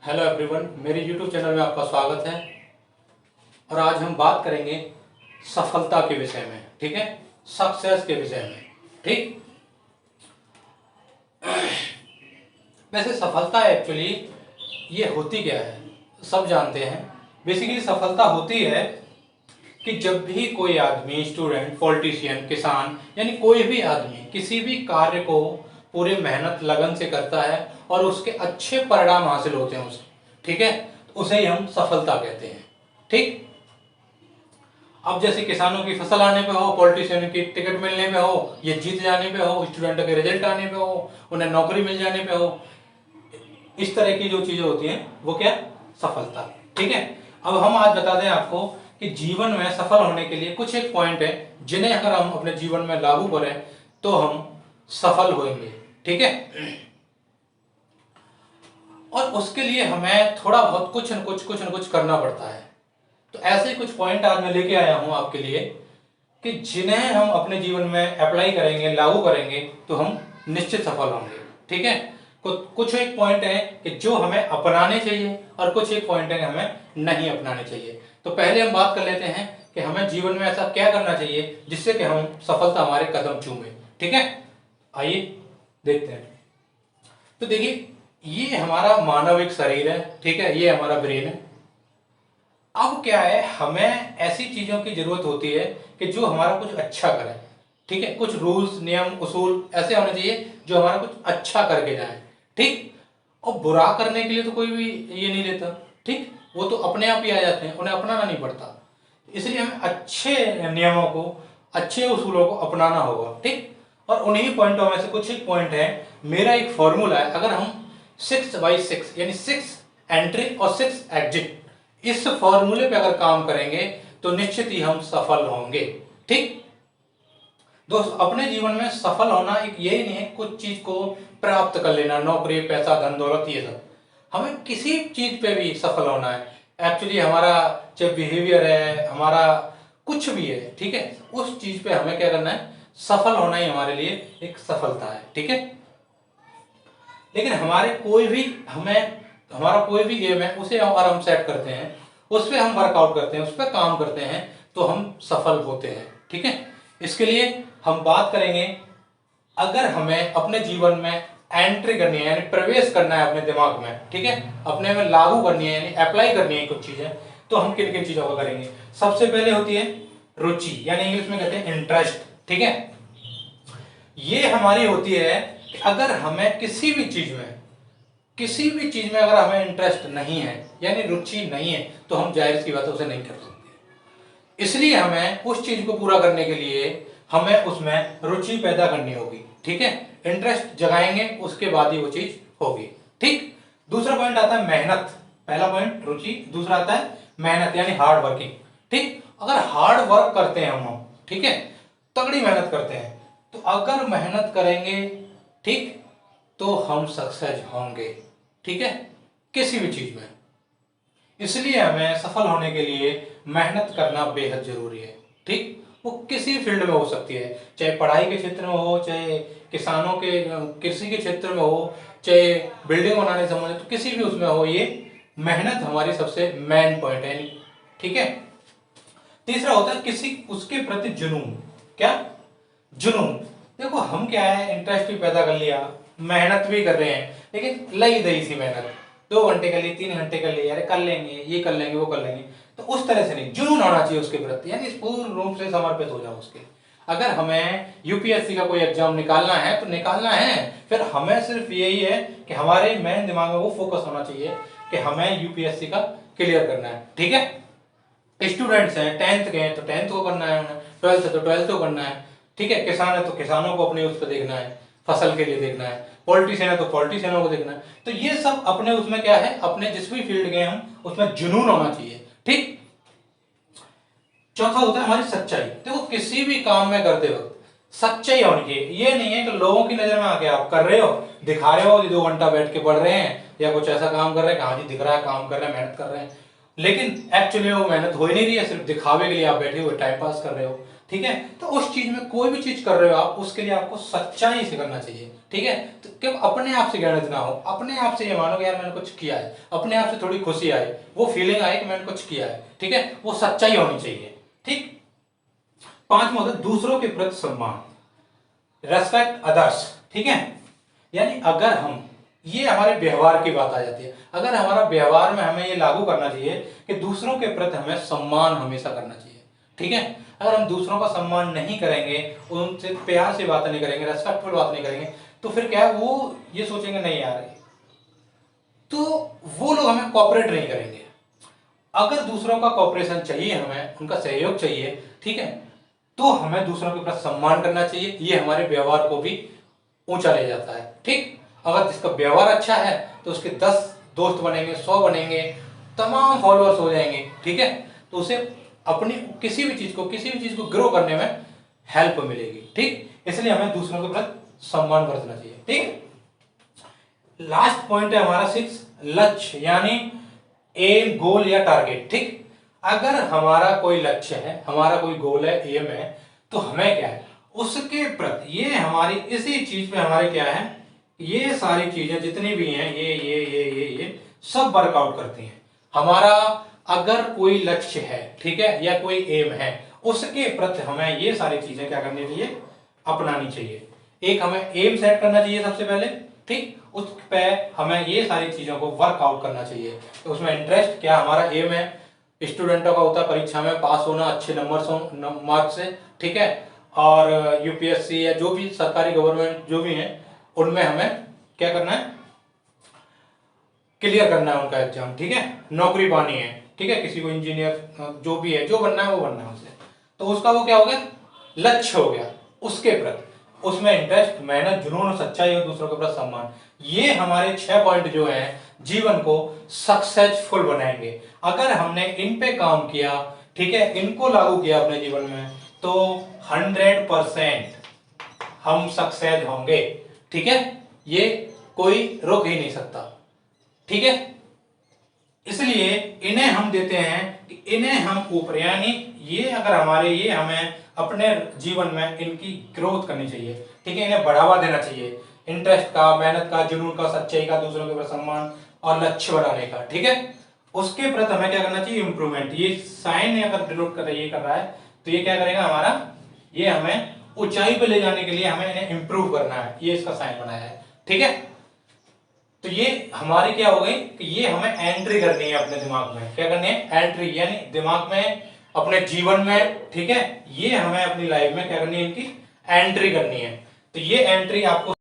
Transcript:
Hello everyone, मेरे YouTube channel में आपका स्वागत है। और आज हम बात करेंगे सफलता के विषय में। ठीक है, सक्सेस के विषय में। ठीक, वैसे सफलता एक्चुअली ये होती क्या है, सब जानते हैं। बेसिकली सफलता होती है कि जब भी कोई आदमी, स्टूडेंट, पॉलिटिशियन, किसान, यानी कोई भी आदमी किसी भी कार्य को पूरे मेहनत लगन से करता है और उसके अच्छे परिणाम हासिल होते हैं उसे, ठीक है, तो उसे ही हम सफलता कहते हैं। ठीक, अब जैसे किसानों की फसल आने पे हो, पॉलिटिशियन की टिकट मिलने पे हो, ये जीत जाने पे हो, स्टूडेंट के रिजल्ट आने पे हो, उन्हें नौकरी मिल जाने पे हो, इस तरह की जो चीजें होती हैं वो क्या, सफलता। ठीक है, अब हम आज बता दें आपको कि जीवन में सफल होने के लिए कुछ एक पॉइंट है जिन्हें अगर हम अपने जीवन में लागू करें तो हम सफल होंगे। ठीक है, और उसके लिए हमें थोड़ा बहुत कुछ न कुछ करना पड़ता है। तो ऐसे ही कुछ पॉइंट आज मैं लेके आया हूं आपके लिए कि जिन्हें हम अपने जीवन में अप्लाई करेंगे, लागू करेंगे तो हम निश्चित सफल होंगे। ठीक है, कुछ एक पॉइंट है कि जो हमें अपनाने चाहिए और कुछ एक पॉइंट है कि हमें नहीं अपनाने चाहिए। तो पहले हम बात कर लेते हैं कि हमें जीवन में ऐसा क्या करना चाहिए जिससे कि हम सफलता हमारे कदम चूमे। ठीक है, आइए देखते हैं। तो देखिए, ये हमारा मानव एक शरीर है। ठीक है, ये हमारा ब्रेन है। अब क्या है, हमें ऐसी चीजों की जरूरत होती है कि जो हमारा कुछ अच्छा करे। ठीक है, कुछ रूल्स, नियम, उसूल ऐसे होने चाहिए जो हमारा कुछ अच्छा करके जाए। ठीक, और बुरा करने के लिए तो कोई भी ये नहीं लेता। ठीक, वो तो अपने आप ही आ जाते हैं, उन्हें अपनाना नहीं पड़ता। इसलिए हमें अच्छे नियमों को, अच्छे उसूलों को अपनाना होगा। ठीक, और उन्हीं पॉइंटों में से कुछ एक पॉइंट है। मेरा एक फॉर्मूला है, अगर हम 6/6 यानी 6 एंट्री और 6 एग्जिट, इस फॉर्मूले पे अगर काम करेंगे तो निश्चित ही हम सफल होंगे। ठीक दोस्त, अपने जीवन में सफल होना एक यही नहीं है कुछ चीज को प्राप्त कर लेना, नौकरी, पैसा, धन दौलत, ये सब। हमें किसी चीज पे भी सफल होना है। एक्चुअली हमारा चाहे बिहेवियर है, हमारा कुछ भी है, ठीक है, उस चीज पे हमें क्या करना है, सफल होना ही हमारे लिए एक सफलता है। ठीक है, लेकिन हमारा कोई भी एम है, उसे अगर हम सेट करते हैं, उस पर हम वर्कआउट करते हैं, उस पर काम करते हैं, तो हम सफल होते हैं। ठीक है, इसके लिए हम बात करेंगे, अगर हमें अपने जीवन में एंट्री करनी है, यानी प्रवेश करना है अपने दिमाग में, ठीक है, अपने में लागू करनी है, यानी अप्लाई करनी है कुछ चीजें, तो हम किन किन चीजों को करेंगे। सबसे पहले होती है रुचि, यानी इंग्लिश में कहते हैं इंटरेस्ट। ठीक है, ये हमारी होती है कि अगर हमें किसी भी चीज में अगर हमें इंटरेस्ट नहीं है, यानी रुचि नहीं है, तो हम जाहिर सी बात है उसे नहीं कर सकते। इसलिए हमें उस चीज को पूरा करने के लिए हमें उसमें रुचि पैदा करनी होगी। ठीक है, इंटरेस्ट जगाएंगे, उसके बाद ही वो चीज होगी। ठीक, दूसरा पॉइंट आता है मेहनत। पहला पॉइंट रुचि, दूसरा आता है मेहनत, यानी हार्ड वर्किंग। ठीक, अगर हार्ड वर्क करते हैं हम, ठीक है, तगड़ी मेहनत करते हैं, तो अगर मेहनत करेंगे, ठीक, तो हम सक्सेस होंगे। ठीक है, किसी भी चीज में। इसलिए हमें सफल होने के लिए मेहनत करना बेहद जरूरी है। ठीक, वो किसी फील्ड में हो सकती है, चाहे पढ़ाई के क्षेत्र में हो, चाहे किसानों के कृषि के क्षेत्र में हो, चाहे बिल्डिंग बनाने से संबंधित, तो किसी भी उसमें हो, ये मेहनत हमारी सबसे मेन पॉइंट है। ठीक है, तीसरा होता है किसी उसके प्रति जुनून। क्या जुनून? देखो, हम क्या है, इंटरेस्ट भी पैदा कर लिया, मेहनत भी कर रहे हैं, लेकिन लई दई सी मेहनत, 2 घंटे कर ली, 3 घंटे कर ली, अरे कर लेंगे, ये कर लेंगे, वो कर लेंगे, तो उस तरह से नहीं, जुनून होना चाहिए उसके प्रति, यानी पूर्ण रूप से समर्पित हो जाओ उसके। अगर हमें यूपीएससी का कोई एग्जाम निकालना है तो निकालना है, फिर हमें सिर्फ यही है कि हमारे मेन दिमाग में वो फोकस होना चाहिए कि हमें यूपीएससी का क्लियर करना है। ठीक है, स्टूडेंट्स हैं, 10th के हैं तो 10th को करना है उन्हें, 12th है तो 12th को करना है। ठीक है, किसान है तो किसानों को अपने उस पर देखना है, फसल के लिए देखना है, पॉलिटिशियन है तो पॉलिटिशियनों को देखना है। तो ये सब अपने उसमें क्या है, अपने जिस भी फील्ड गए हम उसमें जुनून होना चाहिए। ठीक, चौथा होता है हमारी सच्चाई। देखो, किसी भी काम में करते वक्त सच्चाई होनी चाहिए। ये नहीं है कि लोगों की नजर में आके आप कर रहे हो, दिखा रहे हो, 2 घंटा बैठ के पढ़ रहे हैं या कुछ ऐसा काम कर रहे हैं, हाँ जी दिख रहा है काम कर रहे हैं, मेहनत कर रहे हैं, लेकिन एक्चुअली वो मेहनत हो ही नहीं रही है, सिर्फ दिखावे के लिए आप बैठे हुए टाइम पास कर रहे हो। ठीक है। तो उस चीज में कोई भी चीज कर रहे हो आप, उसके लिए आपको सच्चाई से करना चाहिए, ठीक है। तो क्यों अपने आप से घृणित ना हो, अपने आप से ये मानो कि यार मैंने कुछ किया है, अपने आप से थोड़ी खुशी आए, वो फीलिंग आए कि मैंने कुछ किया है, ठीक है, वो सच्चाई होनी चाहिए, ठीक। पांचवा होता है दूसरों के प्रति सम्मान, रेस्पेक्ट अदर्स, ठीक है। यानी अगर हम, ये हमारे व्यवहार की बात आ जाती है, अगर हमारा व्यवहार में हमें ये लागू करना चाहिए कि दूसरों के प्रति हमें सम्मान हमेशा करना चाहिए, ठीक है। अगर हम दूसरों का सम्मान नहीं करेंगे, उनसे प्यार से बात नहीं करेंगे, रेस्पेक्टफुल बात नहीं करेंगे, तो फिर क्या है, वो ये सोचेंगे नहीं यार, तो वो लोग हमें कॉपरेट नहीं करेंगे। अगर दूसरों का कॉपरेशन चाहिए, हमें उनका सहयोग चाहिए, ठीक है, तो हमें दूसरों के प्रति सम्मान करना चाहिए। ये हमारे व्यवहार को भी ऊंचा ले जाता है, ठीक। अगर जिसका व्यवहार अच्छा है तो उसके 10 दोस्त बनेंगे, 100 बनेंगे, तमाम फॉलोअर्स हो जाएंगे, ठीक है। तो उसे अपनी किसी भी चीज को ग्रो करने में हेल्प मिलेगी, ठीक। इसलिए हमें दूसरों के प्रति सम्मान बरतना चाहिए, ठीक। लास्ट पॉइंट है हमारा 6, लक्ष्य यानी एम, गोल या टारगेट, ठीक। अगर हमारा कोई लक्ष्य है, हमारा कोई गोल है, एम है, तो हमें क्या है उसके प्रति, ये हमारी इसी चीज पे हमारे क्या है, ये सारी चीजें जितनी भी हैं, ये सब वर्कआउट करती हैं। हमारा अगर कोई लक्ष्य है, ठीक है, या कोई एम है, उसके प्रति हमें ये सारी चीजें क्या करनी चाहिए, अपनानी चाहिए। एक हमें एम सेट करना चाहिए सबसे पहले, ठीक। उस पे हमें ये सारी चीजों को वर्कआउट करना चाहिए। तो उसमें इंटरेस्ट क्या, हमारा एम है, स्टूडेंटों का होता है परीक्षा में पास होना अच्छे नंबर मार्क्स से, ठीक है। और यूपीएससी या जो भी सरकारी गवर्नमेंट जो भी है, उनमें हमें क्या करना है, क्लियर करना है उनका एग्जाम, ठीक है, नौकरी पानी है, ठीक है, किसी को इंजीनियर जो भी है, जो बनना है वो बनना है उसे। तो उसका वो क्या हो गया, लक्ष्य हो गया, उसके प्रति उसमें इंटरेस्ट, मेहनत, जुनून और सच्चाई और दूसरों के प्रति सम्मान, ये हमारे 6 पॉइंट जो हैं जीवन को सक्सेसफुल बनाएंगे। अगर हमने इन पे काम किया, ठीक है, इनको लागू किया अपने जीवन में, तो 100% हम सक्सेस होंगे, ठीक है। ये कोई रोक ही नहीं सकता, ठीक है। इसलिए इन्हें हम देते हैं कि इन्हें हम ऊपर, यानी ये अगर हमारे, ये हमें अपने जीवन में इनकी ग्रोथ करनी चाहिए, ठीक है, इन्हें बढ़ावा देना चाहिए, इंटरेस्ट का, मेहनत का, जुनून का, सच्चाई का, दूसरों के प्रति सम्मान और लक्ष्य बनाने का, ठीक है। उसके प्रति हमें क्या करना चाहिए, इंप्रूवमेंट। ये साइन अगर डिनोट कर रहा है, ये कर रहा है, तो ये क्या करेगा हमारा, ये हमें ऊंचाई पे ले जाने के लिए हमें इन्हें इंप्रूव करना है, ये इसका साइन बनाया है, ठीक है। तो ये हमारी क्या हो गई कि ये हमें एंट्री करनी है अपने दिमाग में, क्या करनी है, एंट्री, यानी दिमाग में, अपने जीवन में, ठीक है, ये हमें अपनी लाइफ में क्या करनी है, इनकी एंट्री करनी है। तो ये एंट्री आपको